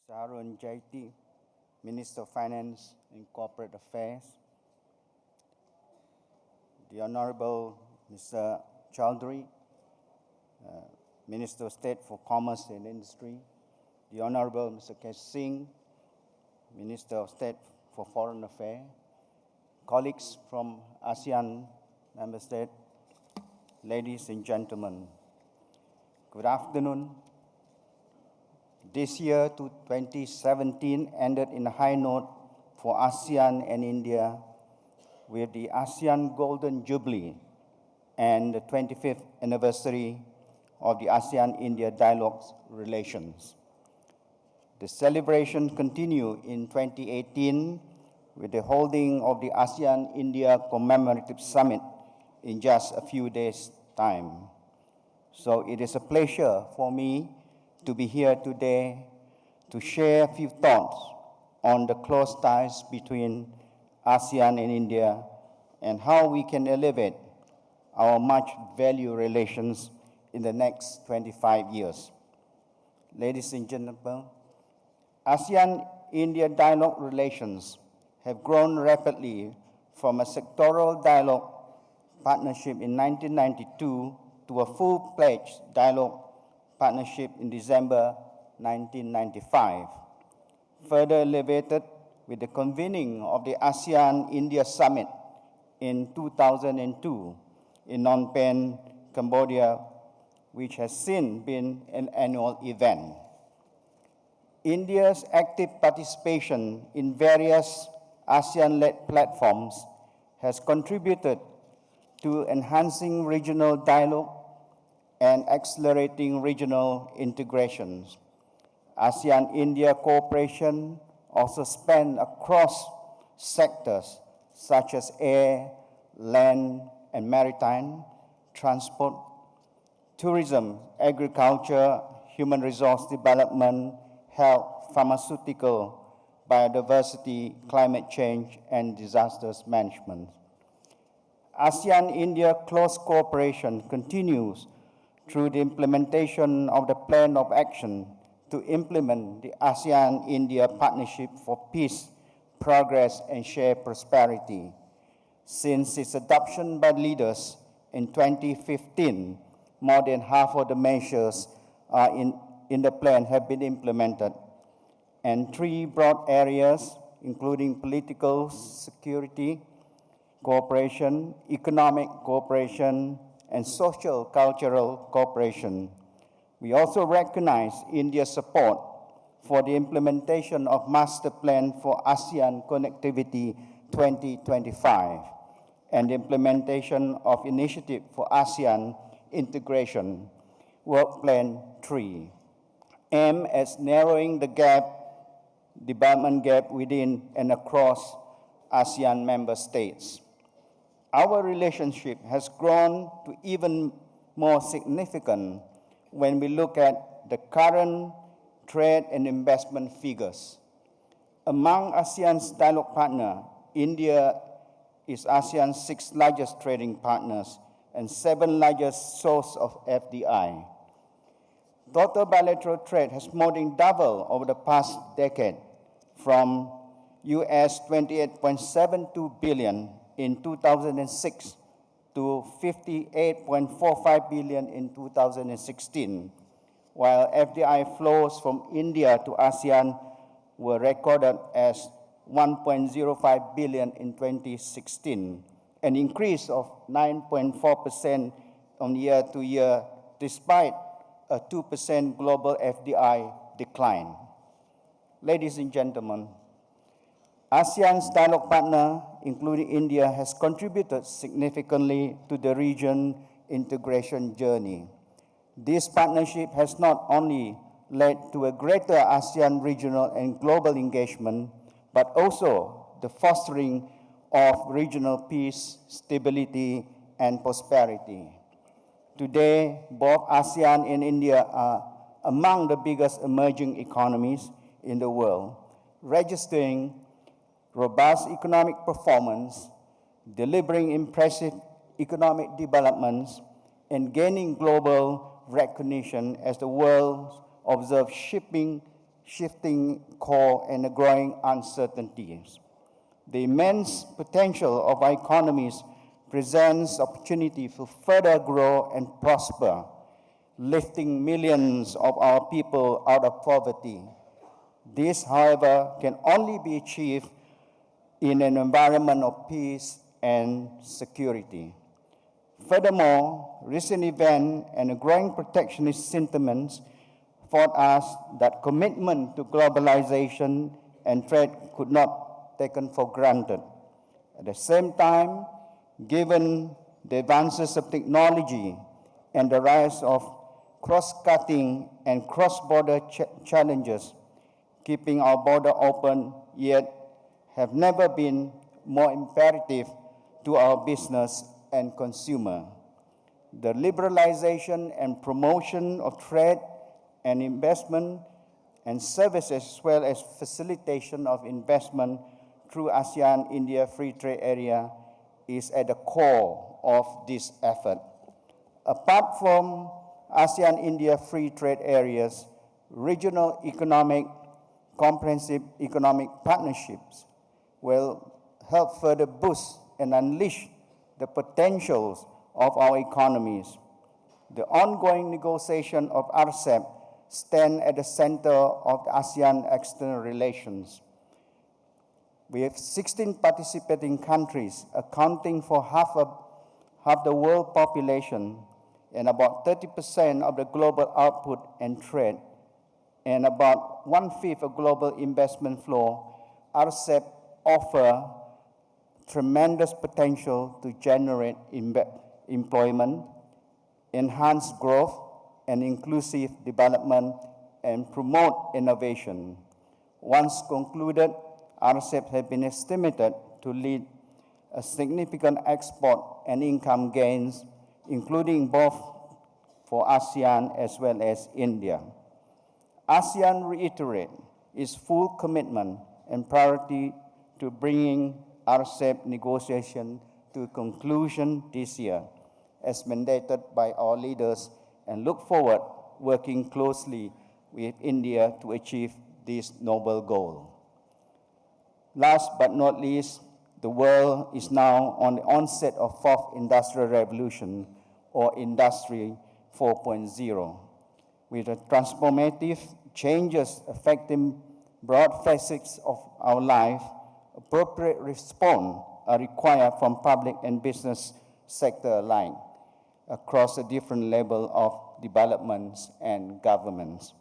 Sarun Jaiti, Minister of Finance and Corporate Affairs, the Honorable Mr. Chowdhury, Minister of State for Commerce and Industry, the Honorable Mr. Kesh Singh, Minister of State for Foreign Affairs, colleagues from Asean member states, ladies and gentlemen, good afternoon. This year, 2017, ended in a high note for ASEAN and India with the ASEAN Golden Jubilee and the 25th anniversary of the ASEAN-India dialogue relations. The celebration continued in 2018 with the holding of the ASEAN-India Commemorative Summit in just a few days' time. So it is a pleasure for me to be here today to share a few thoughts on the close ties between ASEAN and India and how we can elevate our much valued relations in the next 25 years. Ladies and gentlemen, ASEAN-India dialogue relations have grown rapidly from a sectoral dialogue partnership in 1992 to a full-fledged dialogue partnership in December 1995, further elevated with the convening of the ASEAN-India Summit in 2002 in Phnom Penh, Cambodia, which has since been an annual event. India's active participation in various ASEAN-led platforms has contributed to enhancing regional dialogue and accelerating regional integrations. ASEAN-India cooperation also spans across sectors such as air, land and maritime, transport, tourism, agriculture, human resource development, health, pharmaceutical, biodiversity, climate change, and disasters management. ASEAN-India close cooperation continues through the implementation of the Plan of Action to implement the ASEAN-India Partnership for Peace, Progress and Shared Prosperity. Since its adoption by leaders in 2015, more than half of the measures in the plan have been implemented, and three broad areas, including political security cooperation, economic cooperation, and social cultural cooperation. We also recognize India's support for the implementation of Master Plan for ASEAN Connectivity 2025 and the implementation of Initiative for ASEAN Integration, Work Plan 3, aimed at narrowing the development gap within and across ASEAN member states. Our relationship has grown to even more significant when we look at the current trade and investment figures. Among ASEAN's dialogue partners, India is ASEAN's sixth largest trading partners and seventh largest source of FDI. Total bilateral trade has more than doubled over the past decade from US $28.72 billion in 2006 to $58.45 billion in 2016, while FDI flows from India to ASEAN were recorded as $1.05 billion in 2016, an increase of 9.4% on year to year, despite a 2% global FDI decline. Ladies and gentlemen, ASEAN's dialogue partner, including India, has contributed significantly to the region integration journey. This partnership has not only led to a greater ASEAN regional and global engagement, but also the fostering of regional peace, stability, and prosperity. Today, both ASEAN and India are among the biggest emerging economies in the world, registering robust economic performance, delivering impressive economic developments, and gaining global recognition as the world observes shipping shifting core and the growing uncertainties. The immense potential of our economies presents opportunity for further growth and prosper, lifting millions of our people out of poverty. This, however, can only be achieved in an environment of peace and security. Furthermore, recent events and growing protectionist sentiments taught us that commitment to globalization and trade could not be taken for granted. At the same time, given the advances of technology and the rise of cross-cutting and cross-border challenges, keeping our border open yet have never been more imperative to our business and consumer. The liberalization and promotion of trade and investment and services, as well as facilitation of investment through ASEAN-India Free Trade Area, is at the core of this effort. Apart from ASEAN-India Free Trade Areas, regional comprehensive economic partnerships will help further boost and unleash the potentials of our economies. The ongoing negotiation of RCEP stand at the center of the ASEAN external relations. We have 16 participating countries accounting for half the world population and about 30% of the global output and trade, and about 1/5 of global investment flow. RCEP offer tremendous potential to generate employment, enhance growth and inclusive development, and promote innovation. Once concluded, RCEP has been estimated to lead a significant export and income gains, including both for ASEAN as well as India. ASEAN reiterates its full commitment and priority to bringing RCEP negotiation to conclusion this year, as mandated by our leaders, and look forward working closely with India to achieve this noble goal. Last but not least, the world is now on the onset of fourth industrial revolution, or Industry 4.0, with the transformative changes affecting broad facets of our life. Appropriate response are required from public and business sector alike across a different level of developments and governments.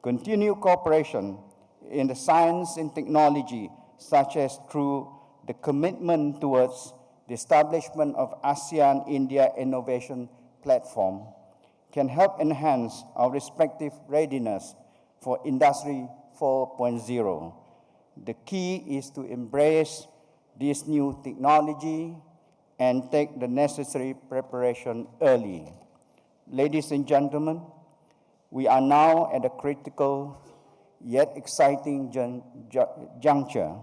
Continued cooperation in the science and technology, such as through the commitment towards the establishment of ASEAN-India Innovation Platform, can help enhance our respective readiness for Industry 4.0. The key is to embrace this new technology and take the necessary preparation early. Ladies and gentlemen, we are now at a critical yet exciting juncture.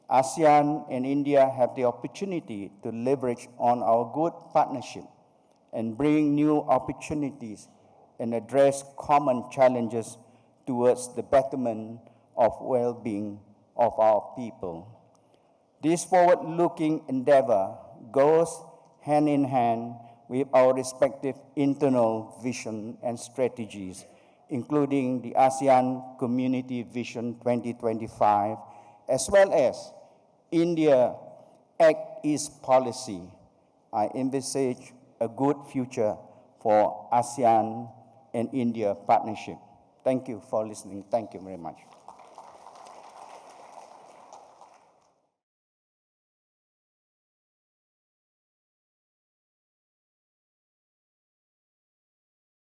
ASEAN and India have the opportunity to leverage on our good partnership and bring new opportunities and address common challenges towards the betterment of well-being of our people. This forward-looking endeavor goes hand in hand with our respective internal vision and strategies, including the ASEAN Community Vision 2025, as well as India Act East policy. I envisage a good future for ASEAN and India partnership. Thank you for listening. Thank you very much.